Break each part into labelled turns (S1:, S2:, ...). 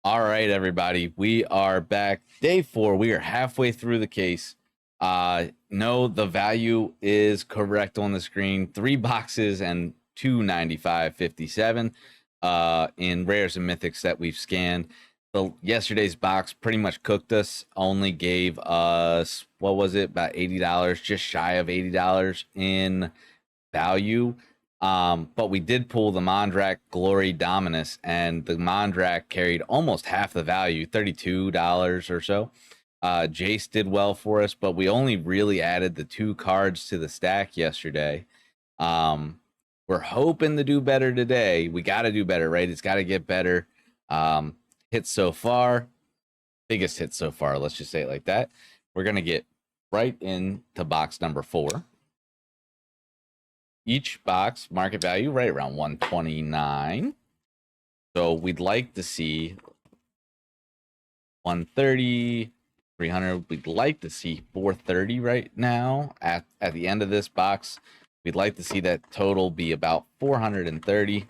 S1: All right, everybody. We are back. Day 4. We are halfway through the case. No, the value is correct on the screen. 3 boxes and 295.57 in rares and mythics that we've scanned. Yesterday's box pretty much cooked us. Only gave us, what was it, about $80, just shy of $80 in value. But we did pull the Mondrak Glory Dominus, and the Mondrak carried almost half the value, $32 or so. Jace did well for us, but we only really added the 2 cards to the stack yesterday. We're hoping to do better today. We got to do better, right? It's got to get better. Hits so far, biggest hit so far, let's just say it like that. We're going to get right into box number 4. Each box market value right around 129. So we'd like to see 130, 300. We'd like to see 430 right now at the end of this box. We'd like to see that total be about 430.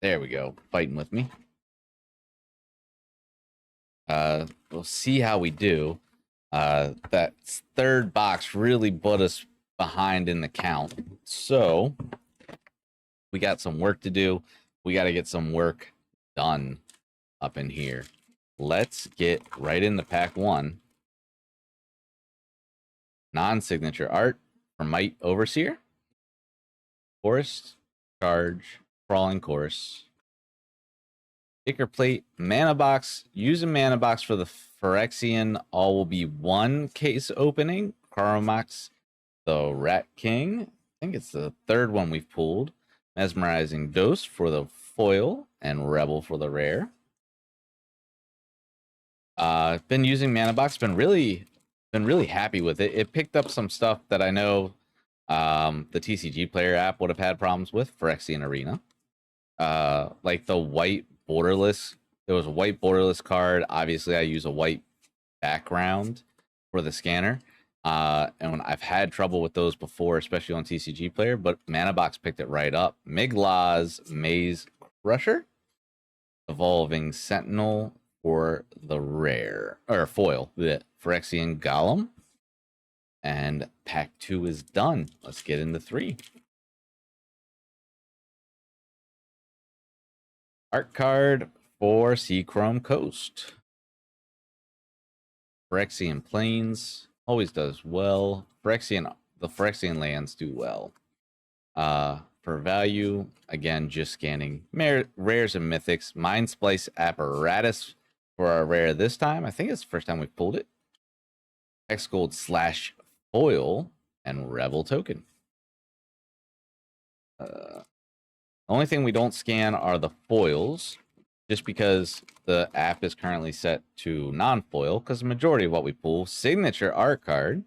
S1: There we go. Fighting with me. We'll see how we do. That third box really put us behind in the count, so we got some work to do. We got to get some work done up in here. Let's get right into pack 1. Non-signature art from Might Overseer, Forest Charge, Crawling Course, Sticker Plate, Mana Box. Using Mana Box for the Phyrexian, all will be 1 case opening. Karomax the Rat King, I think it's the 3rd one we've pulled. Mesmerizing Dose for the foil and Rebel for the rare. Been using Mana Box, been really happy with it. It picked up some stuff that I know the TCG Player app would have had problems with. Phyrexian Arena, like the white borderless. There was a white borderless card. Obviously, I use a white background for the scanner. And I've had trouble with those before, especially on TCG Player, but Mana Box picked it right up. Miglaz Maze Crusher, Evolving Sentinel for the rare, or foil, the Phyrexian Golem. And pack 2 is done. Let's get into 3. Art card for Seachrome Coast. Phyrexian Plains always does well. The Phyrexian lands do well. For value, again, just scanning rares and mythics. Mind Splice Apparatus for our rare this time. I think it's the first time we've pulled it. X Gold / foil and Rebel token. The only thing we don't scan are the foils, just because the app is currently set to non-foil, because the majority of what we pull, signature art card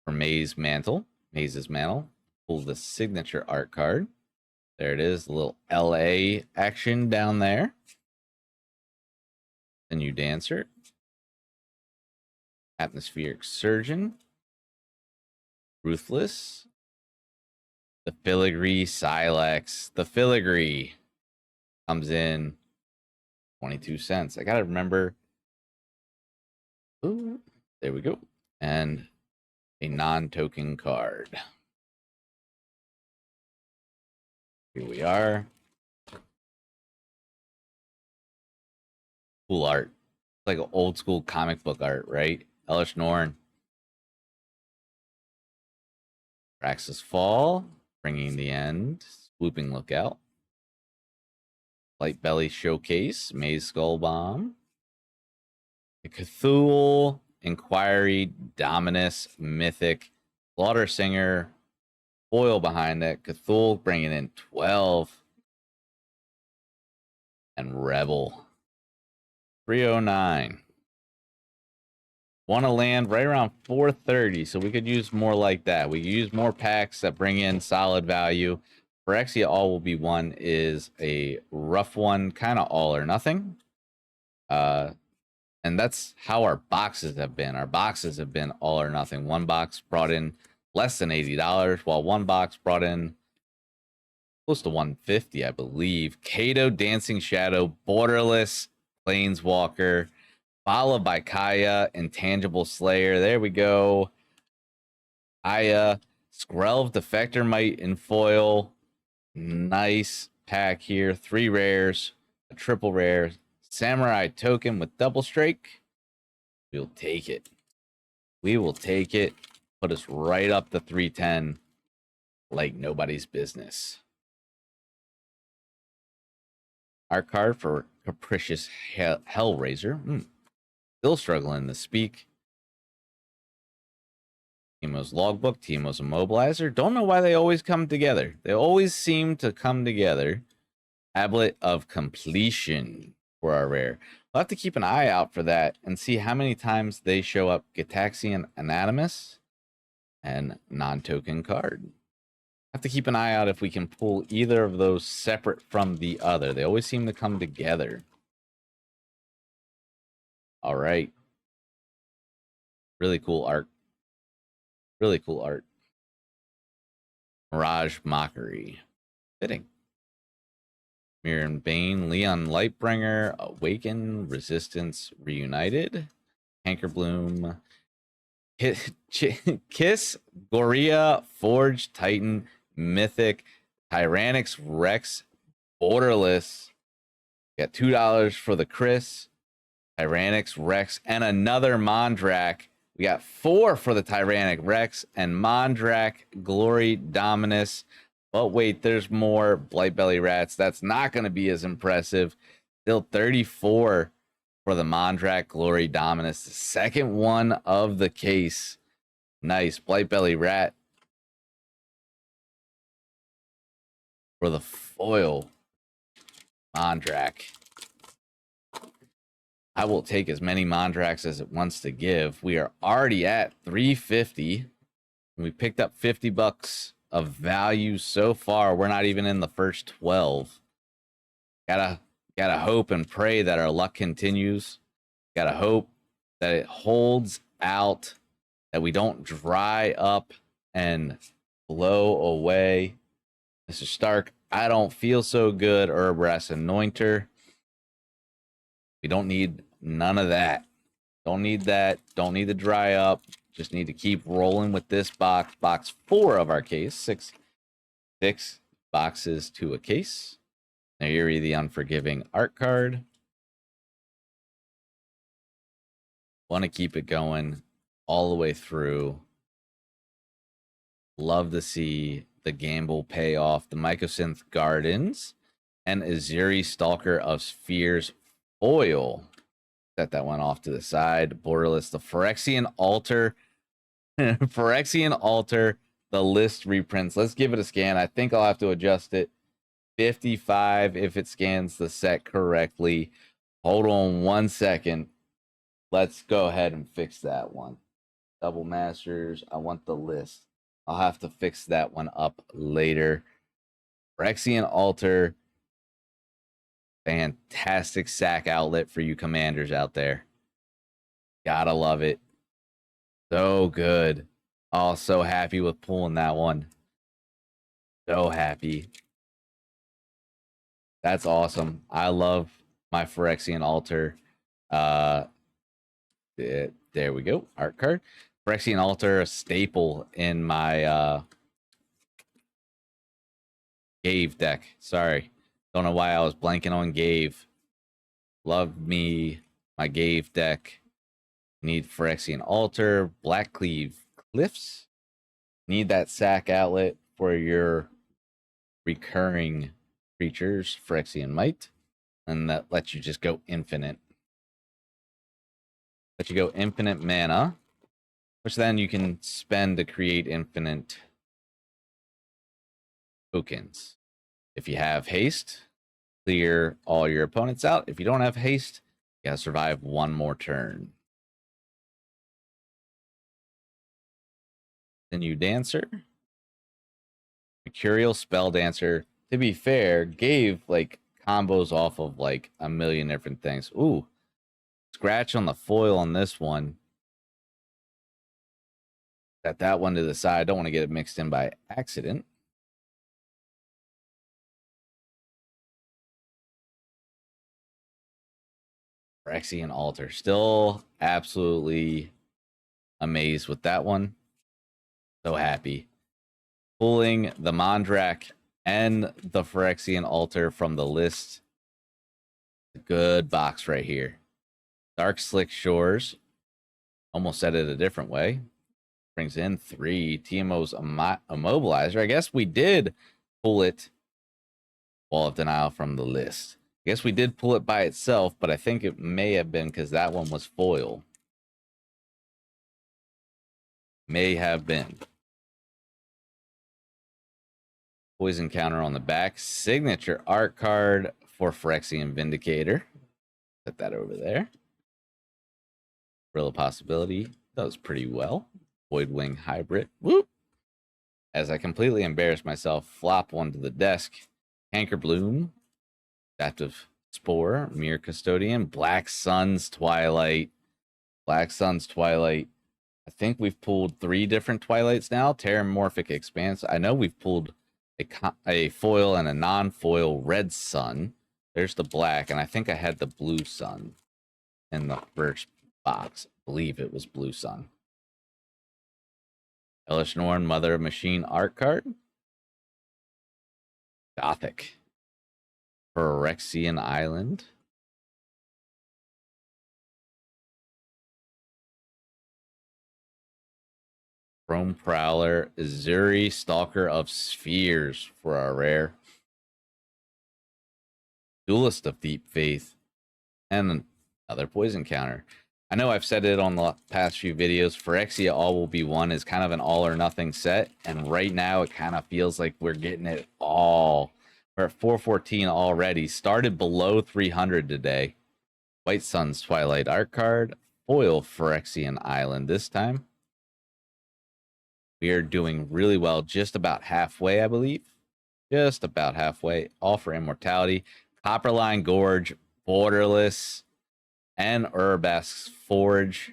S1: for Maze's Mantle. Pull the signature art card. There it is, the little LA action down there. The new Dancer. Atmospheric Surgeon. Ruthless. The Filigree Silex. The Filigree comes in 22 cents. I gotta remember. Ooh, there we go. And a non-token card. Here we are. Cool art. It's like an old school comic book art, right? Elish Norn. Praxis Fall, bringing the end. Swooping Lookout. Light Belly Showcase, Maze Skull Bomb. The Cthulhu, Inquiry, Dominus, Mythic, Slaughter Singer, foil behind it. Cthulhu bringing in 12. And Rebel. 309. Want to land right around 430, so we could use more like that. We could use more packs that bring in solid value. Phyrexia All Will Be One is a rough one, kind of all or nothing. And that's how our boxes have been. Our boxes have been all or nothing. One box brought in less than $80, while one box brought in close to 150, I believe. Kato, Dancing Shadow, Borderless, Planeswalker, followed by Kaya, Intangible Slayer. There we go. Kaya, Skrelv, Defector Might in foil. Nice pack here. 3 rares, a triple rare, Samurai Token with double strike. We'll take it. We will take it. Put us right up to 310 like nobody's business. Our card for Capricious Hellraiser. Still struggling to speak. Teemo's Logbook, Teemo's Immobilizer. Don't know why they always come together. They always seem to come together. Tablet of Completion for our rare. We'll have to keep an eye out for that and see how many times they show up. Gitaxian Anatomus and non-token card. Have to keep an eye out if we can pull either of those separate from the other. They always seem to come together. All right. Really cool art. Really cool art. Mirage Mockery. Fitting. Mirren Bane, Leon Lightbringer, Awaken, Resistance Reunited, Hankerbloom, Kiss, Goria, Forge, Titan, Mythic, Tyrannix Rex, Borderless. Got $2 for the Chris, Tyrannix Rex, and another Mondrak. We got 4 for the Tyrannic Rex and Mondrak Glory Dominus. But wait, there's more Blightbelly Rats. That's not going to be as impressive. Still 34 for the Mondrak Glory Dominus. The second one of the case. Nice. Blightbelly Rat for the foil Mondrak. I will take as many Mondraks as it wants to give. We are already at 350. We picked up $50 of value so far. We're not even in the first 12. Gotta hope and pray that our luck continues. Gotta hope that it holds out, that we don't dry up and blow away. Mr. Stark, I don't feel so good. Urbrass Anointer. We don't need none of that. Don't need that. Don't need to dry up. Just need to keep rolling with this box. Box 4 of our case. Six boxes to a case. Nairi the Unforgiving art card. Want to keep it going all the way through. Love to see the gamble pay off. The Mycosynth Gardens and Aziri Stalker of Spheres foil. Set that one off to the side. Borderless, the Phyrexian Altar. Phyrexian Altar, the list reprints. Let's give it a scan. I think I'll have to adjust it. 55 if it scans the set correctly. Hold on 1 second. Let's go ahead and fix that one. Double Masters. I want the list. I'll have to fix that one up later. Phyrexian Altar. Fantastic sack outlet for you commanders out there. Gotta love it. So good. Oh, so happy with pulling that one. So happy. That's awesome. I love my Phyrexian Altar. There we go. Art card. Phyrexian Altar, a staple in my Gave deck. Sorry. Don't know why I was blanking on Gave. Love me my Gave deck. Need Phyrexian Altar, Blackcleave Cliffs. Need that sack outlet for your recurring creatures, Phyrexian Might. And that lets you just go infinite. Let you go infinite mana, which then you can spend to create infinite tokens. If you have haste, clear all your opponents out. If you don't have haste, you gotta survive one more turn. Then you Dancer. Mercurial Spell Dancer. To be fair, gave like combos off of like a million different things. Ooh. Scratch on the foil on this one. Set that one to the side. Don't want to get it mixed in by accident. Phyrexian Altar. Still absolutely amazed with that one. So happy. Pulling the Mondrak and the Phyrexian Altar from the list. Good box right here. Dark Slick Shores. Almost said it a different way. Brings in 3. TMO's Immobilizer. I guess we did pull it. Wall of Denial from the list. I guess we did pull it by itself, but I think it may have been because that one was foil. May have been. Poison counter on the back. Signature art card for Phyrexian Vindicator. Put that over there. Real Possibility does pretty well. Voidwing Hybrid. Whoop. As I completely embarrass myself, flop one to the desk. Canker Bloom. Adaptive Spore. Mirror Custodian. Black Sun's Twilight. Black Sun's Twilight. I think we've pulled 3 different Twilights now. Terramorphic Expanse. I know we've pulled a foil and a non-foil Red Sun. There's the black, and I think I had the Blue Sun in the first box. I believe it was Blue Sun. Elish Norn, Mother of Machine art card. Gothic. Phyrexian Island. Chrome Prowler, Azuri, Stalker of Spheres for our rare. Duelist of Deep Faith, and another poison counter. I know I've said it on the past few videos. Phyrexia All Will Be One is kind of an all or nothing set, and right now it kind of feels like we're getting it all. We're at 414 already. Started below 300 today. White Sun's Twilight art card. Foil Phyrexian Island this time. We are doing really well, just about halfway, I believe. Just about halfway. All for Immortality. Copperline Gorge, Borderless, and Urbask's Forge.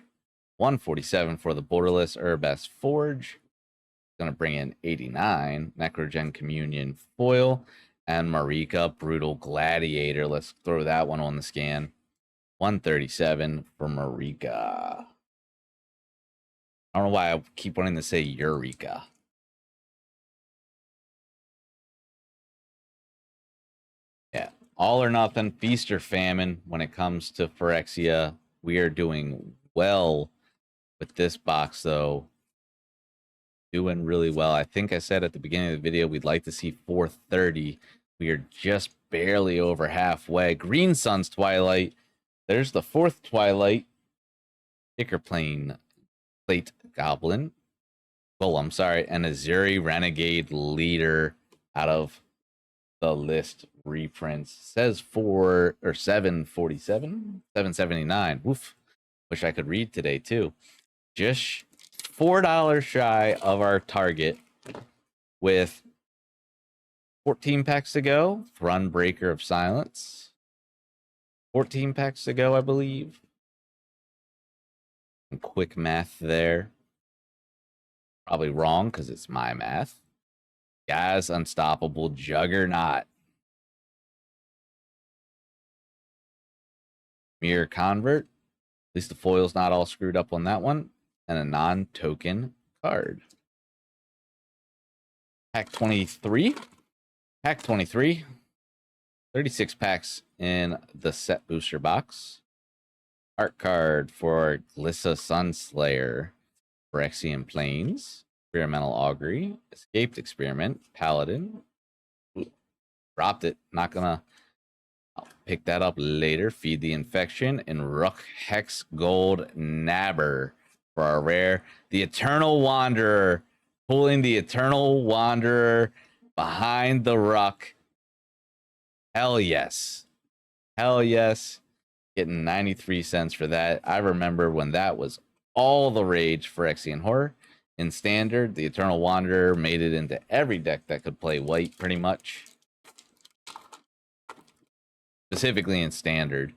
S1: 147 for the Borderless Urbask Forge. Going to bring in 89. Necrogen Communion Foil. And Marika Brutal Gladiator. Let's throw that one on the scan. 137 for Marika. I don't know why I keep wanting to say Eureka. Yeah. All or nothing, feast or famine when it comes to Phyrexia. We are doing well with this box, though. Doing really well. I think I said at the beginning of the video we'd like to see 430. We are just barely over halfway. Green Sun's Twilight. There's the 4th Twilight. Sticker Plate Goblin. Golem, sorry. And Azuri Renegade Leader out of the list reprints. Says 4 or 747, 779. Woof. Wish I could read today too. Just $4 shy of our target with 14 packs to go. Thrun Breaker of Silence. 14 packs to go, I believe. Some quick math there. Probably wrong because it's my math. Guys, Unstoppable Juggernaut. Mirror Convert. At least the foil's not all screwed up on that one. And a non-token card. Pack 23. Pack 23. 36 packs in the set booster box. Art card for Glissa Sunslayer. Phyrexian Plains. Experimental Augury. Escaped Experiment. Paladin. Ooh, dropped it. Not gonna... I'll pick that up later. Feed the Infection. And Rook Hex Gold Nabber for our rare. The Eternal Wanderer. Pulling the Eternal Wanderer behind the Ruck. Hell yes. Hell yes. Getting 93 cents for that. I remember when that was all the rage for Phyrexian Horror. In Standard, the Eternal Wanderer made it into every deck that could play white, pretty much. Specifically in Standard.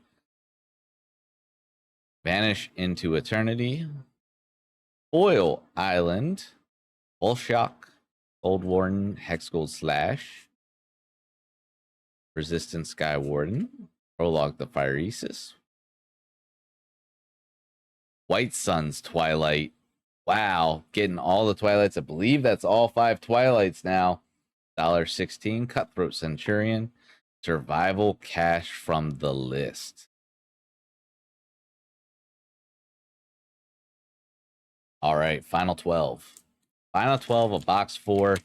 S1: Vanish into Eternity. Foil Island. Bullshock. Gold Warden. Hex Gold Slash. Resistance Sky Warden. Prologue the Phyresis. White Sun's Twilight. Wow, getting all the Twilights. I believe that's all 5 Twilights now. $1.16. Cutthroat Centurion. Survival Cash from the list. All right, final 12. Final 12 of box 4.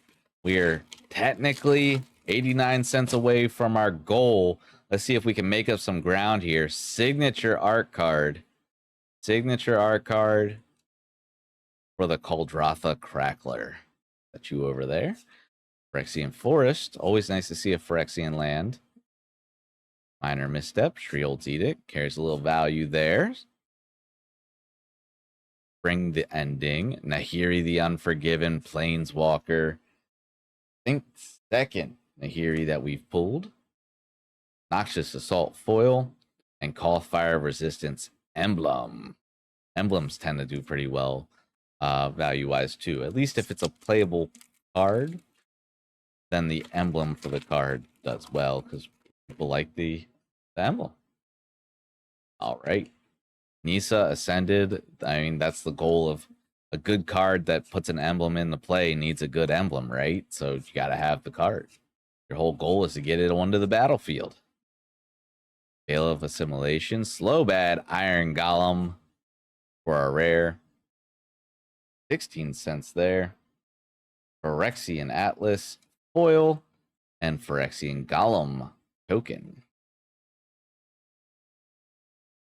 S1: We are technically 89 cents away from our goal. Let's see if we can make up some ground here. Signature art card. Signature art card for the Kuldratha Crackler. That's you over there. Phyrexian Forest. Always nice to see a Phyrexian land. Minor Misstep. Sheoldred's Edict. Carries a little value there. Bring the Ending. Nahiri the Unforgiven. Planeswalker. I think second Nahiri that we've pulled. Noxious Assault Foil. And Call Fire Resistance Emblem. Emblems tend to do pretty well value-wise too. At least if it's a playable card, then the emblem for the card does well because people like the emblem. All right. Nissa Ascended. I mean, that's the goal of a good card that puts an emblem in the play needs a good emblem, right? So you got to have the card. Your whole goal is to get it onto the battlefield. Veil of Assimilation. Slowbad Iron Golem for our rare. 16 cents there. Phyrexian Atlas foil and Phyrexian Golem token.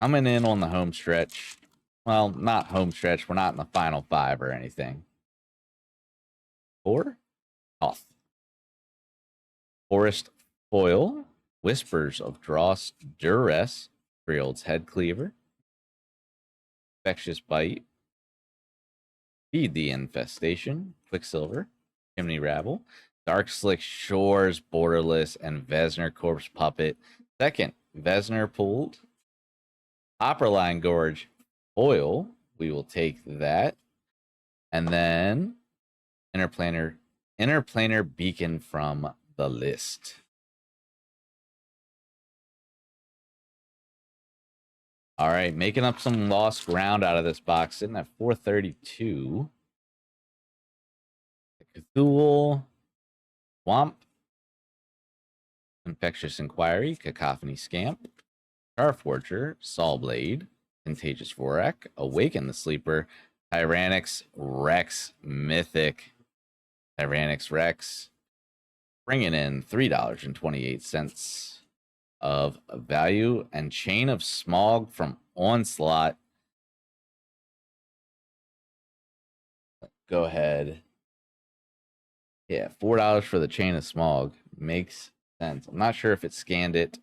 S1: Coming in on the home stretch. Well, not home stretch. We're not in the final 5 or anything. 4. Off. Forest foil. Whispers of Dross Duress. Sheoldred's Head Cleaver. Infectious Bite. Feed the Infestation. Quicksilver. Chimney Rabble. Dark Slick Shores, Borderless, and Vesner Corpse Puppet. Second, Vesner pulled. Opperline Gorge foil. We will take that. And then Interplanar Beacon from the list. All right, making up some lost ground out of this box, sitting at 432. Cthulhu, Swamp, Infectious Inquiry, Cacophony Scamp, Starforger, Sawblade, Contagious Vorak, Awaken the Sleeper, Tyrannix Rex Mythic. Tyrannix Rex, bringing in $3.28 of value, and Chain of Smog from Onslaught. Go ahead. Yeah, $4 for the Chain of Smog makes sense. I'm not sure if it scanned it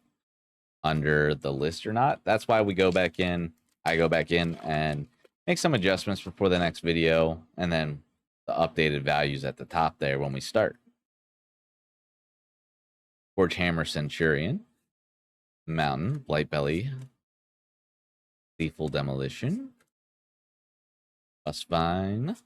S1: under the list or not. That's why we go back in. I go back in and make some adjustments before the next video, and then the updated values at the top there when we start. Forgehammer Centurion, Mountain, Blightbelly, Lethal Demolition, Dustvine,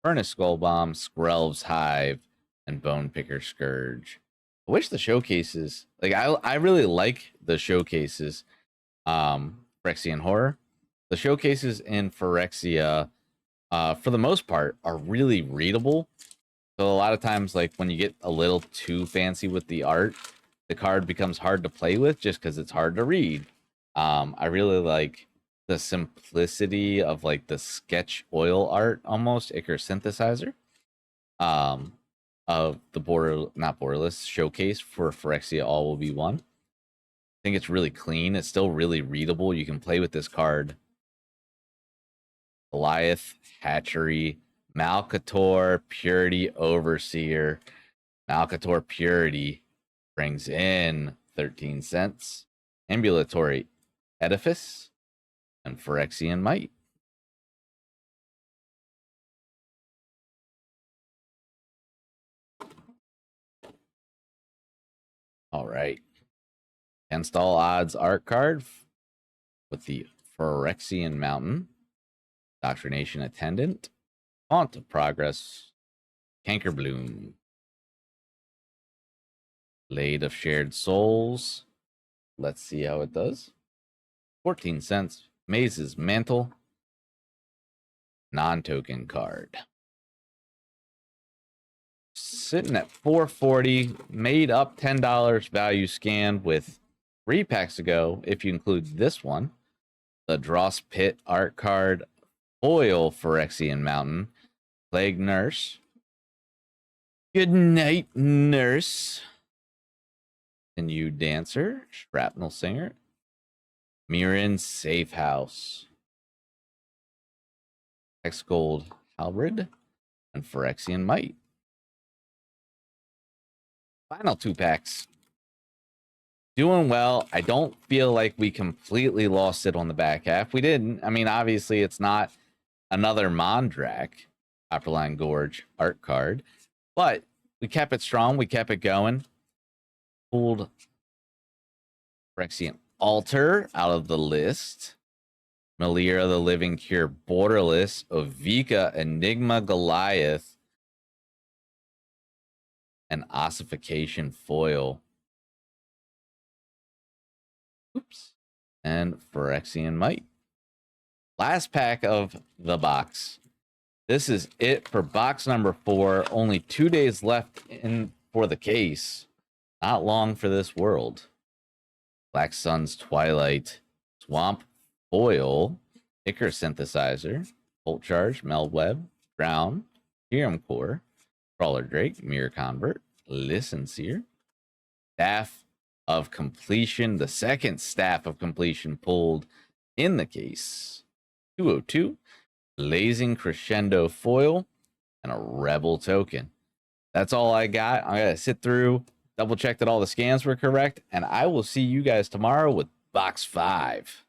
S1: Furnace Skullbomb, Skrelv's Hive, and Bonepicker Scourge. I wish the showcases, like I really like the showcases, Phyrexian Horror. The showcases in Phyrexia, for the most part, are really readable. So a lot of times, like when you get a little too fancy with the art, the card becomes hard to play with just because it's hard to read. I really like the simplicity of like the sketch oil art, almost Icar Synthesizer, of the borderless showcase for Phyrexia All Will Be One. I think it's really clean. It's still really readable. You can play with this card. Goliath, Hatchery, Malcator, Purity, Overseer. Malcator Purity brings in 13 cents. Ambulatory Edifice and Phyrexian Might. All right. Against All Odds art card with the Phyrexian Mountain, Doctrination Attendant, Font of Progress, Cankerbloom, Blade of Shared Souls. Let's see how it does. 14 cents. Maze's Mantle, non-token card. Sitting at 440, made up $10 value scanned with 3 packs ago, if you include this one. The Dross Pit art card, foil Phyrexian Mountain, Plague Nurse. Good night, Nurse. And you Dancer, Shrapnel Singer, Mirren Safe House, X Gold Halberd, and Phyrexian Might. Final 2 packs. Doing well. I don't feel like we completely lost it on the back half. We didn't. I mean, obviously, it's not another Mondrak, Copperline Gorge art card, but we kept it strong. We kept it going. Pulled Phyrexian Altar out of the list. Malira the Living Cure Borderless, Ovika Enigma Goliath, and Ossification Foil. Oops. And Phyrexian Might. Last pack of the box. This is it for box number 4. Only 2 days left in for the case. Not long for this world. Black Sun's Twilight, Swamp Foil, Icar Synthesizer, Bolt Charge, Meldweb, Drown, Serum Core, Crawler Drake, Mirror Convert, Listen Seer, Staff of Completion, the second Staff of Completion pulled in the case, 202, Blazing Crescendo Foil, and a Rebel Token. That's all I got. I'm going to sit through, double check that all the scans were correct, and I will see you guys tomorrow with box 5.